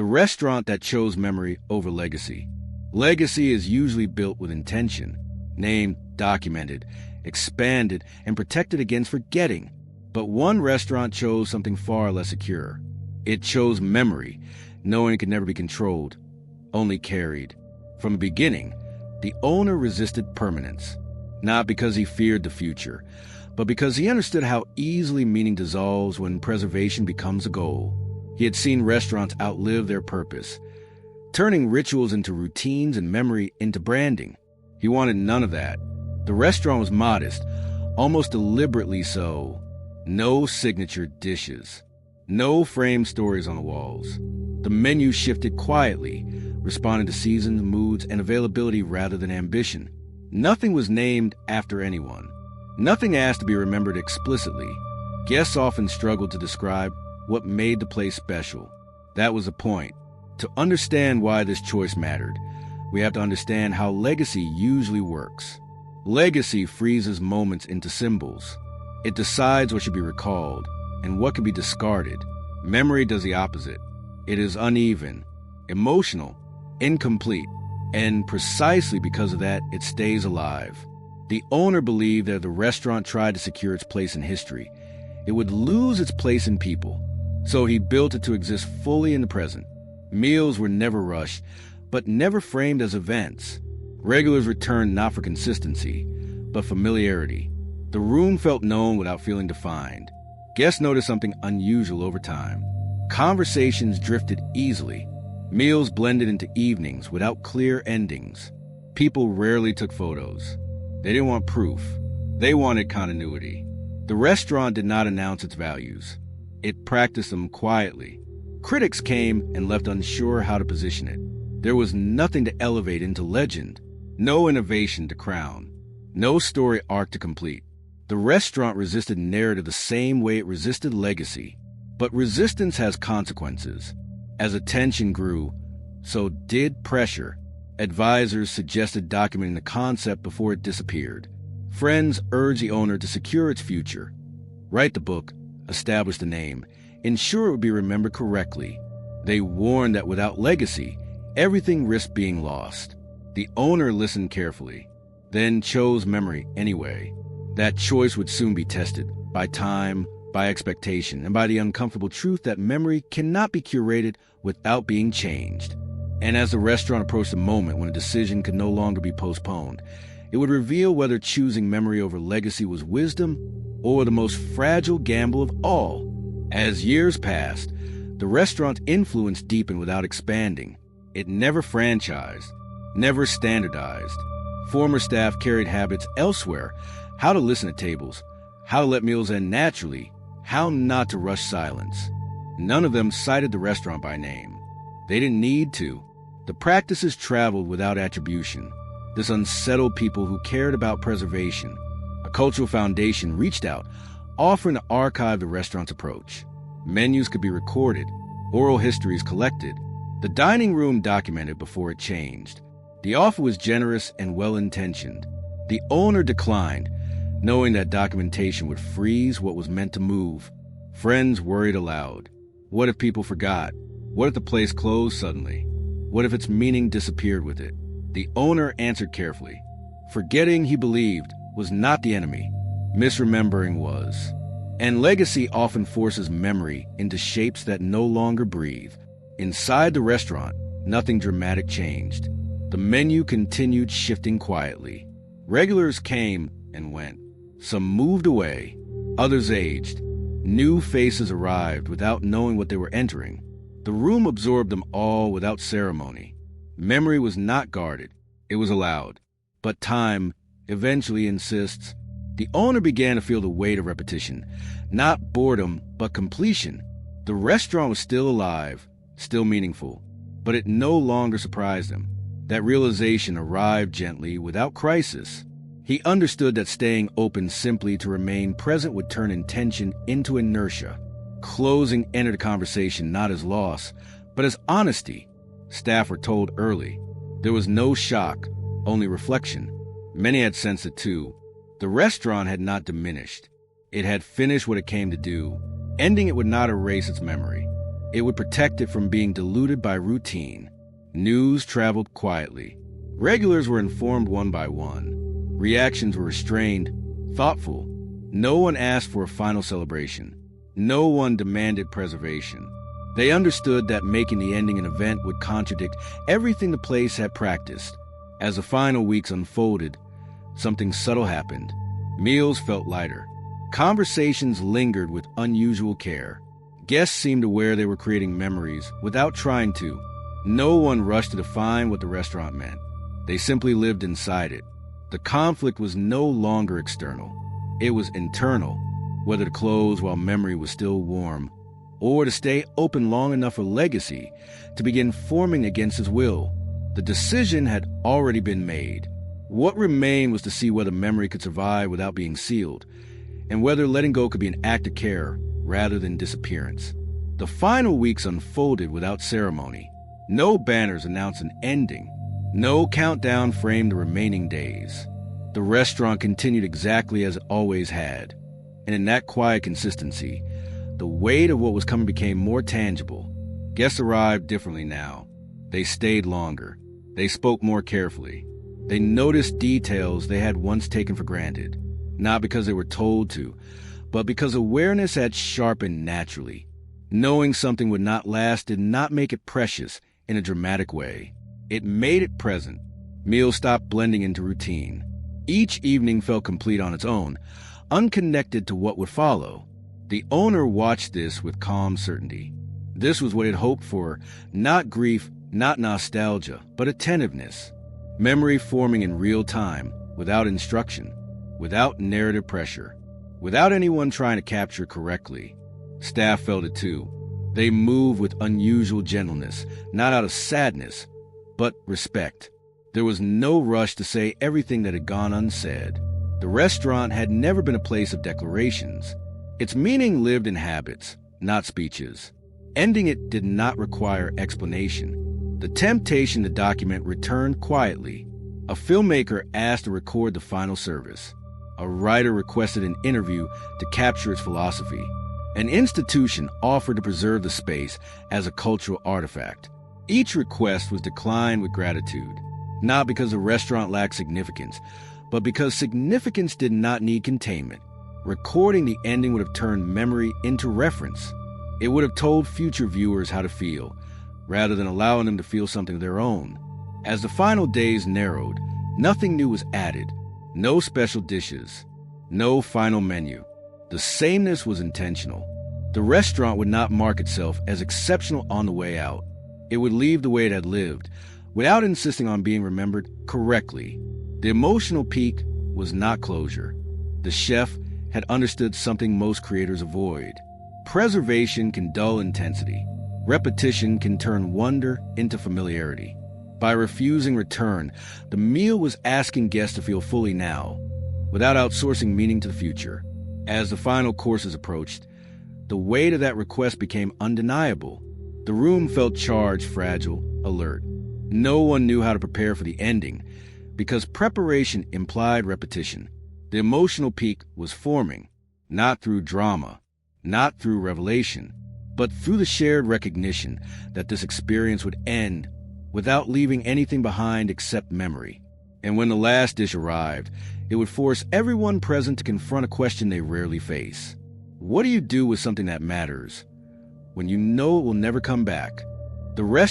The restaurant that chose memory over legacy. Legacy is usually built with intention, named, documented, expanded, and protected against forgetting. But one restaurant chose something far less secure. It chose memory, knowing it could never be controlled, only carried. From the beginning, the owner resisted permanence, not because he feared the future, but because he understood how easily meaning dissolves when preservation becomes a goal. He had seen restaurants outlive their purpose, turning rituals into routines and memory into branding. He wanted none of that. The restaurant was modest, almost deliberately so. No signature dishes, no framed stories on the walls. The menu shifted quietly, responding to seasons, moods, and availability rather than ambition. Nothing was named after anyone. Nothing asked to be remembered explicitly. Guests often struggled to describe what made the place special. That was the point. To understand why this choice mattered, we have to understand how legacy usually works. Legacy freezes moments into symbols. It decides what should be recalled and what can be discarded. Memory does the opposite. It is uneven, emotional, incomplete, and precisely because of that, it stays alive. The owner believed that if the restaurant tried to secure its place in history, it would lose its place in people. So he built it to exist fully in the present. Meals were never rushed, but never framed as events. Regulars returned not for consistency, but familiarity. The room felt known without feeling defined. Guests noticed something unusual over time. Conversations drifted easily. Meals blended into evenings without clear endings. People rarely took photos. They didn't want proof. They wanted continuity. The restaurant did not announce its values. It practiced them quietly. Critics came and left unsure how to position it. There was nothing to elevate into legend, no innovation to crown, no story arc to complete. The restaurant resisted narrative the same way it resisted legacy. But resistance has consequences. As attention grew, so did pressure. Advisors suggested documenting the concept before it disappeared. Friends urged the owner to secure its future. Write the book, establish the name, ensure it would be remembered correctly. They warned that without legacy, everything risked being lost. The owner listened carefully, then chose memory anyway. That choice would soon be tested by time, by expectation, and by the uncomfortable truth that memory cannot be curated without being changed. And as the restaurant approached the moment when a decision could no longer be postponed, it would reveal whether choosing memory over legacy was wisdom or the most fragile gamble of all. As years passed, the restaurant's influence deepened without expanding. It never franchised, never standardized. Former staff carried habits elsewhere: how to listen at tables, how to let meals end naturally, how not to rush silence. None of them cited the restaurant by name. They didn't need to. The practices traveled without attribution. This unsettled people who cared about preservation. A cultural foundation reached out, offering to archive the restaurant's approach. Menus could be recorded, oral histories collected, the dining room documented before it changed. The offer was generous and well-intentioned. The owner declined, knowing that documentation would freeze what was meant to move. Friends worried aloud. What if people forgot? What if the place closed suddenly? What if its meaning disappeared with it? The owner answered carefully. Forgetting, he believed, was not the enemy. Misremembering was. And legacy often forces memory into shapes that no longer breathe. Inside the restaurant, nothing dramatic changed. The menu continued shifting quietly. Regulars came and went. Some moved away. Others aged. New faces arrived without knowing what they were entering. The room absorbed them all without ceremony. Memory was not guarded. It was allowed. But time eventually insists. The owner began to feel the weight of repetition. Not boredom, but completion. The restaurant was still alive, still meaningful. But it no longer surprised him. That realization arrived gently, without crisis. He understood that staying open simply to remain present would turn intention into inertia. Closing entered the conversation not as loss, but as honesty. Staff were told early. There was no shock, only reflection. Many had sensed it too. The restaurant had not diminished. It had finished what it came to do. Ending it would not erase its memory. It would protect it from being diluted by routine. News traveled quietly. Regulars were informed one by one. Reactions were restrained, thoughtful. No one asked for a final celebration. No one demanded preservation. They understood that making the ending an event would contradict everything the place had practiced. As the final weeks unfolded, something subtle happened. Meals felt lighter. Conversations lingered with unusual care. Guests seemed aware they were creating memories without trying to. No one rushed to define what the restaurant meant. They simply lived inside it. The conflict was no longer external. It was internal, whether to close while memory was still warm, or to stay open long enough for legacy to begin forming against his will. The decision had already been made. What remained was to see whether memory could survive without being sealed, and whether letting go could be an act of care rather than disappearance. The final weeks unfolded without ceremony. No banners announced an ending. No countdown framed the remaining days. The restaurant continued exactly as it always had, and in that quiet consistency, the weight of what was coming became more tangible. Guests arrived differently now. They stayed longer. They spoke more carefully. They noticed details they had once taken for granted, not because they were told to, but because awareness had sharpened naturally. Knowing something would not last did not make it precious in a dramatic way. It made it present. Meals stopped blending into routine. Each evening felt complete on its own, unconnected to what would follow. The owner watched this with calm certainty. This was what it hoped for, not grief, not nostalgia, but attentiveness. Memory forming in real time, without instruction, without narrative pressure, without anyone trying to capture correctly. Staff felt it too. They moved with unusual gentleness, not out of sadness, but respect. There was no rush to say everything that had gone unsaid. The restaurant had never been a place of declarations. Its meaning lived in habits, not speeches. Ending it did not require explanation. The temptation to document returned quietly. A filmmaker asked to record the final service. A writer requested an interview to capture its philosophy. An institution offered to preserve the space as a cultural artifact. Each request was declined with gratitude, not because the restaurant lacked significance, but because significance did not need containment. Recording the ending would have turned memory into reference. It would have told future viewers how to feel, rather than allowing them to feel something of their own. As the final days narrowed, nothing new was added. No special dishes. No final menu. The sameness was intentional. The restaurant would not mark itself as exceptional on the way out. It would leave the way it had lived, without insisting on being remembered correctly. The emotional peak was not closure. The chef had understood something most creators avoid. Preservation can dull intensity. Repetition can turn wonder into familiarity. By refusing return, the meal was asking guests to feel fully now, without outsourcing meaning to the future. As the final courses approached, the weight of that request became undeniable. The room felt charged, fragile, alert. No one knew how to prepare for the ending, because preparation implied repetition. The emotional peak was forming, not through drama, not through revelation, but through the shared recognition that this experience would end without leaving anything behind except memory. And when the last dish arrived, it would force everyone present to confront a question they rarely face. What do you do with something that matters when you know it will never come back? The rest